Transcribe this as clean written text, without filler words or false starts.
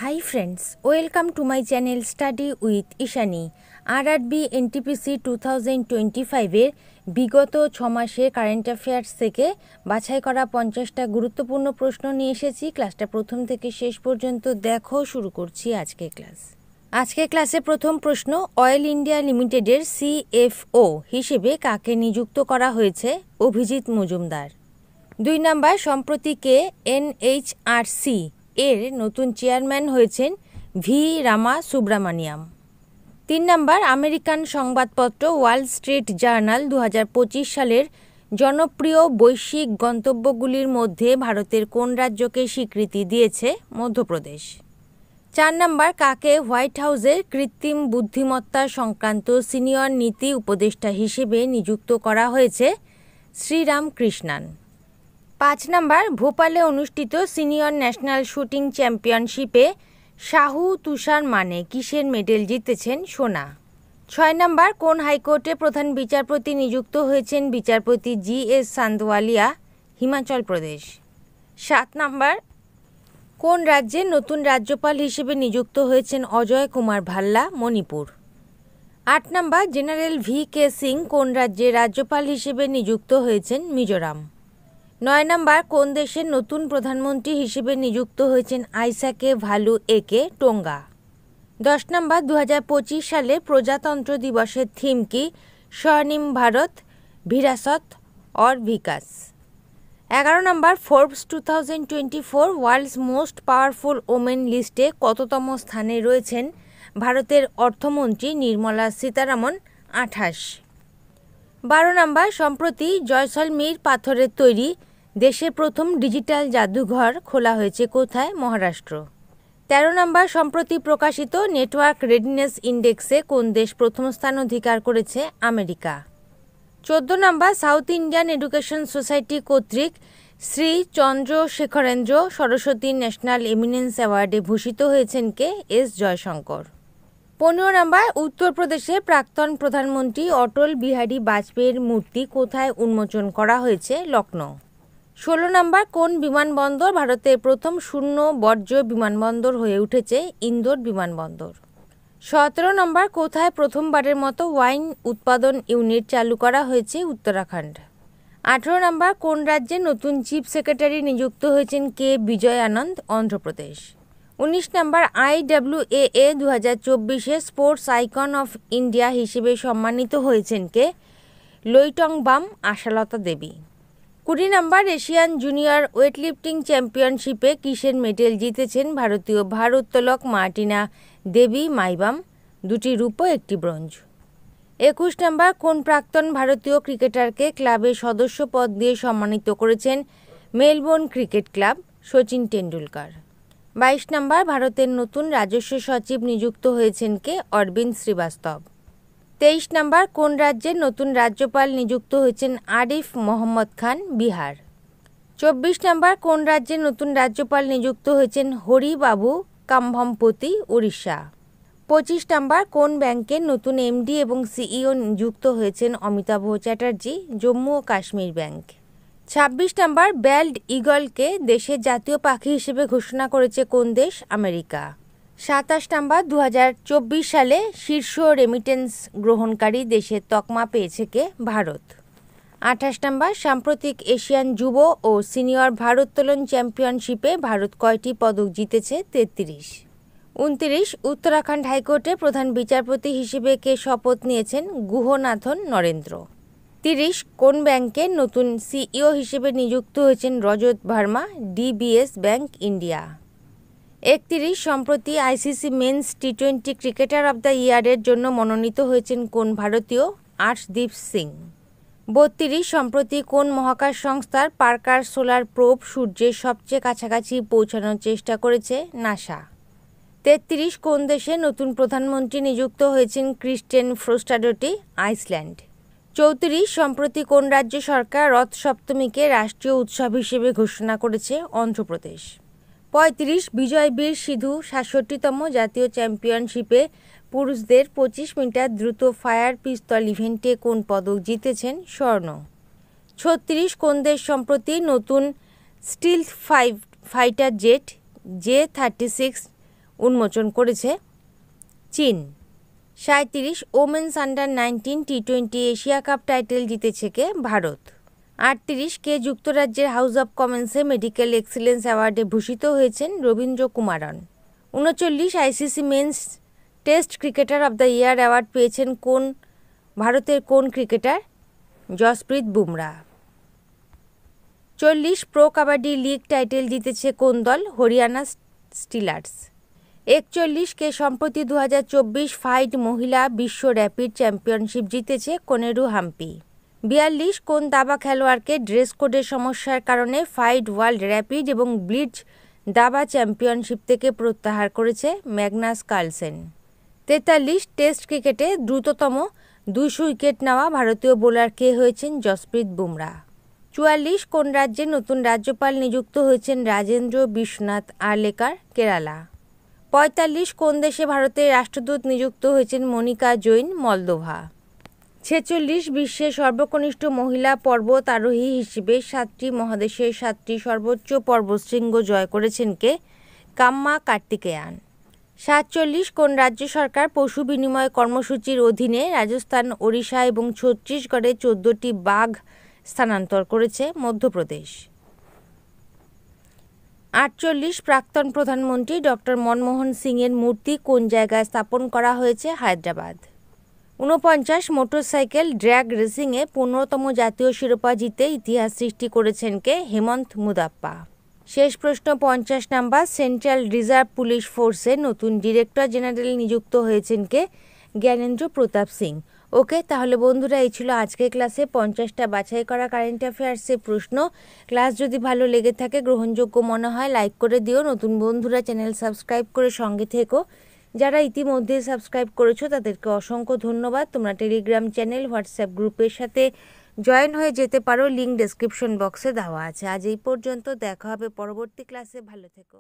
High friends, welcome to my channel study with Ishani. RRB NTPC 2025-এর বিগত 6 মাসের current affairs থেকে বাছাই করা 50টা গুরুত্বপূর্ণ প্রশ্ন নিয়ে এসেছি। ক্লাসটা প্রথম থেকে শেষ পর্যন্ত দেখো। শুরু করছি আজকের ক্লাস। আজকের ক্লাসে প্রথম প্রশ্ন, অয়েল ইন্ডিয়া লিমিটেডের সিএফও হিসেবে কাকে নিযুক্ত করা হয়েছে? অভিজিৎ মজুমদার। 2 নাম্বার, সম্প্রতি কে এনএইচআরসি এর নতুন চেয়ারম্যান হয়েছেন? ভি রামা সুব্রামানিয়াম। 3 নাম্বার, আমেরিকান সংবাদপত্র ওয়াল স্ট্রিট জার্নাল 2025 সালের জনপ্রিয় বৈশ্বিক গন্তব্যগুলির মধ্যে ভারতের কোন রাজ্যকে স্বীকৃতি দিয়েছে? মধ্যপ্রদেশ। 4 নাম্বার, কাকে হোয়াইট হাউসের কৃত্রিম বুদ্ধিমত্তা সংক্রান্ত সিনিয়র নীতি উপদেষ্টা হিসেবে নিযুক্ত করা হয়েছে? শ্রীরাম কৃষ্ণান। 5 নাম্বার, ভোপালে অনুষ্ঠিত সিনিয়র ন্যাশনাল শুটিং চ্যাম্পিয়নশিপে শাহু তুষার মানে কিসের মেডেল জিতেছেন? সোনা। 6 নাম্বার, কোন হাইকোর্টে প্রধান বিচারপতি নিযুক্ত হয়েছেন? বিচারপতি জি.এস. সান্দওয়ালিয়া, হিমাচল প্রদেশ। 7 নাম্বার, কোন রাজ্যের নতুন রাজ্যপাল হিসেবে নিযুক্ত হয়েছেন? Ajay Kumar Bhalla, Manipur. 8 number, general VK. Singh কোন রাজ্যের রাজ্যপাল হিসেবে নিযুক্ত হয়েছেন? মিজোরাম। 9 নাম্বার, কোন দেশের নতুন প্রধানমন্ত্রী হিসেবে নিযুক্ত হয়েছেন? আইসাকে ভালু একে, টোঙ্গা। 10 নাম্বার, 2025 সালে প্রজাতন্ত্র দিবসের থিম কি? স্বর্ণিম ভারত, বিরাসত और বিকাশ। 11 number, Forbes 2024 world's most powerful women লিস্টে কততম স্থানে রয়েছেন ভারতের অর্থমন্ত্রী নির্মলা সীতারামন? 28। 12 নাম্বার, সম্প্রতি জয়সলমীর পাথরের তৈরি দেশের প্রথম ডিজিটাল জাদুঘর খোলা হয়েছে কোথায়? মহারাষ্ট্র। 13 নাম্বার, সম্প্রতি প্রকাশিত নেটওয়ার্ক রেডিনেস ইন্ডেক্সে কোন দেশ প্রথম স্থান অধিকার করেছে? America. 14 number, south Indian education society কর্তৃক শ্রী চন্দ্রশেখরেন্দ্র সরস্বতী ন্যাশনাল এমিনেন্স অ্যাওয়ার্ডে ভূষিত হয়েছেন কে? এস জয়শঙ্কর। 15 নাম্বার, উত্তরপ্রদেশের প্রাক্তন প্রধানমন্ত্রী অটল বিহারী বাজপেয়ীর মূর্তি কোথায় উন্মোচন করা হয়েছে? লখনৌ। 16 নাম্বার, কোন বিমানবন্দর ভারতের প্রথম শূন্য বর্জ্য বিমানবন্দর হয়ে উঠেছে? ইন্দোর বিমানবন্দর। 17 নম্বর, কোথায় প্রথমবারের মতো ওয়াইন উৎপাদন ইউনিট চালু করা হয়েছে? উত্তরাখণ্ড। 18 নম্বর, কোন রাজ্যে নতুন চিফ সেক্রেটারি নিযুক্ত হয়েছেন? কে বিজয় আনন্দ, অন্ধ্রপ্রদেশ। 19 নম্বর, IWAA 2024-এ স্পোর্টস আইকন অফ ইন্ডিয়া হিসেবে সম্মানিত হয়েছেন কে? লইটংবাম আশালতা দেবী। 20 নম্বর, এশিয়ান জুনিয়র ওয়েটলিফটিং চ্যাম্পিয়নশিপে কিসের মেডেল জিতেছেন ভারতীয় ভারোত্তোলক মার্টিনা দেবী মাইবাম? 2টি রূপো, 1টি ব্রোঞ্জ। 21 নম্বর, কোন প্রাক্তন ভারতীয় ক্রিকেটারকে ক্লাবের সদস্য পদ দিয়ে সম্মানিত করেছেন Melbourne cricket club? Sachin Tendulkar. 22 নম্বর, ভারতের নতুন রাজস্ব সচিব নিযুক্ত হয়েছেন কে? অরবিন্দ শ্রীবাস্তব। 23 নম্বর, কোন রাজ্যের নতুন রাজ্যপাল নিযুক্ত হয়েছেন? আরিফ মোহাম্মদ খান, বিহার। 24 নম্বর, কোন রাজ্যের নতুন রাজ্যপাল নিযুক্ত হয়েছেন? হরিবাবু কাম্ভমপতি, উড়িষ্যা। 25 নম্বর, কোন ব্যাংকের নতুন এমডি এবং সিইও নিযুক্ত হয়েছেন? অমিতাভ চ্যাটার্জি, জম্মু ও কাশ্মীর ব্যাংক। 26 নম্বর, ব্যাল্ড ঈগলকে দেশের জাতীয় পাখি হিসেবে ঘোষণা করেছে কোন দেশ? আমেরিকা। 27 নম্বর, 2024 সালে শীর্ষ রেমিটেন্স গ্রহণকারী দেশের তকমা পেয়েছে কে? ভারত। 28 নম্বর, সাম্প্রতিক এশিয়ান যুব ও সিনিয়র ভারোত্তোলন চ্যাম্পিয়নশিপে ভারত কয়টি পদক জিতেছে? 33। 29, উত্তরাখণ্ড হাইকোর্টে প্রধান বিচারপতি হিসেবে কে শপথ নিয়েছেন? গুহনাথন নরেন্দ্র। 30, কোন ব্যাংকের নতুন সিইও হিসেবে নিযুক্ত হয়েছেন Rajat Verma? DBS bank, India. 31, সম্প্রতি ICC men's T20 cricketer of the ইয়ারের জন্য মনোনীত হয়েছেন কোন ভারতীয়? আর্শদীপ সিং। 32, সম্প্রতি কোন মহাকাশ সংস্থার পার্কার সোলার প্রোব সূর্যের সবচেয়ে কাছাকাছি পৌঁছানোর চেষ্টা করেছে? নাসা। 33, কোন দেশে নতুন প্রধানমন্ত্রী নিযুক্ত হয়েছেন? ক্রিস্টেন ফ্রোস্টাডোটি, আইসল্যান্ড। 34, সম্প্রতি কোন রাজ্য সরকার রথ সপ্তমীকে রাষ্ট্রীয় উৎসব হিসেবে ঘোষণা করেছে? অন্ধ্রপ্রদেশ। 35, বিজয়বীর সিধু 66তম জাতীয় চ্যাম্পিয়নশিপে পুরুষদের 25 মিটার দ্রুত ফায়ার পিস্তল ইভেন্টে কোন পদক জিতেছেন? স্বর্ণ। 36, কোন দেশ সম্প্রতি নতুন স্টিলথ ফাইটার জেট J-36 উন্মোচন করেছে চীন। 37 ওমেন্স আন্ডার-19 টি20 এশিয়া কাপ টাইটেল জিতেছে কে? ভারত। 38 কে যুক্তরাজ্যের হাউস অব কমন্সে মেডিকেল এক্সিলেন্স অ্যাওয়ার্ডে ভূষিত হয়েছেন Rabindra Kumaran. 39 ICC men's test cricketer of the year award পেয়েছেন ভারতের কোন cricketer? Jasprit Bumrah. 40 pro kabaddi league title জিতেছে কোন দল? হরিয়ানা স্টিলার্স। 41 কে সম্প্রতি 2024 ফাইড মহিলা বিশ্ব র্যাপিড চ্যাম্পিয়নশিপ জিতেছে কোনেরু হাম্পি। 42 কোন দাবা খেলোয়াড়কে ড্রেস কোডের সমস্যার কারণে ফাইড ওয়ার্ল্ড র্যাপিড এবং ব্লিটজ দাবা চ্যাম্পিয়নশিপ থেকে প্রত্যাহার করেছে ম্যাগনাস কার্লসেন। 43 টেস্ট ক্রিকেটে দ্রুততম 200 উইকেট নেওয়া ভারতীয় বোলার কে হয়েছেন? জসপ্রীত বুমরা। 44 কোন রাজ্যে নতুন রাজ্যপাল নিযুক্ত হয়েছেন? রাজেন্দ্র বিশ্বনাথ আর্লেকার, কেরালা। 45 কোন দেশে ভারতের রাষ্ট্রদূত নিযুক্ত হয়েছেন? মনিকা জৈন, মলদোভা। 46 বিশ্বের সর্বকনিষ্ঠ মহিলা পর্বত আরোহী হিসেবে 7টি মহাদেশের 7টি সর্বোচ্চ পর্বতশৃঙ্গ জয় করেছেন কে? কাম্মা কার্তিকেয়ান। 47 কোন রাজ্য সরকার পশু বিনিময় কর্মসূচির অধীনে রাজস্থান, ওড়িশা এবং ছত্তিশগড়ে 14টি বাঘ স্থানান্তর করেছে? মধ্যপ্রদেশ। 48 প্রাক্তন প্রধানমন্ত্রী ডক্টর মনমোহন সিংয়ের মূর্তি কোন জায়গায় স্থাপন করা হয়েছে? হায়দ্রাবাদ। 49 মোটরসাইকেল ড্র্যাগ রেসিংয়ে 15তম জাতীয় শিরোপা জিতে ইতিহাস সৃষ্টি করেছেন কে? হেমন্ত মুদাপ্পা। শেষ প্রশ্ন 50 নাম্বার। সেন্ট্রাল রিজার্ভ পুলিশ ফোর্সের নতুন ডিরেক্টর জেনারেল নিযুক্ত হয়েছেন কে? জ্ঞানেন্দ্র প্রতাপ সিং। ওকে, তাহলে বন্ধুরা এই ছিল আজকের ক্লাসে 50টা বাছাই করা কারেন্ট অ্যাফেয়ার্সের প্রশ্ন। ক্লাস যদি ভালো লেগে থাকে, গ্রহণযোগ্য মনে হয়, লাইক করে দিও। নতুন বন্ধুরা চ্যানেল সাবস্ক্রাইব করে সঙ্গে থেকো। যারা ইতিমধ্যে সাবস্ক্রাইব করেছো তাদেরকে অসংখ্য ধন্যবাদ। তোমরা টেলিগ্রাম চ্যানেল, হোয়াটসঅ্যাপ গ্রুপের সাথে জয়েন হয়ে যেতে পারো, লিঙ্ক ডেসক্রিপশন বক্সে দেওয়া আছে। আজ এই পর্যন্ত, দেখা হবে পরবর্তী ক্লাসে। ভালো থেকো।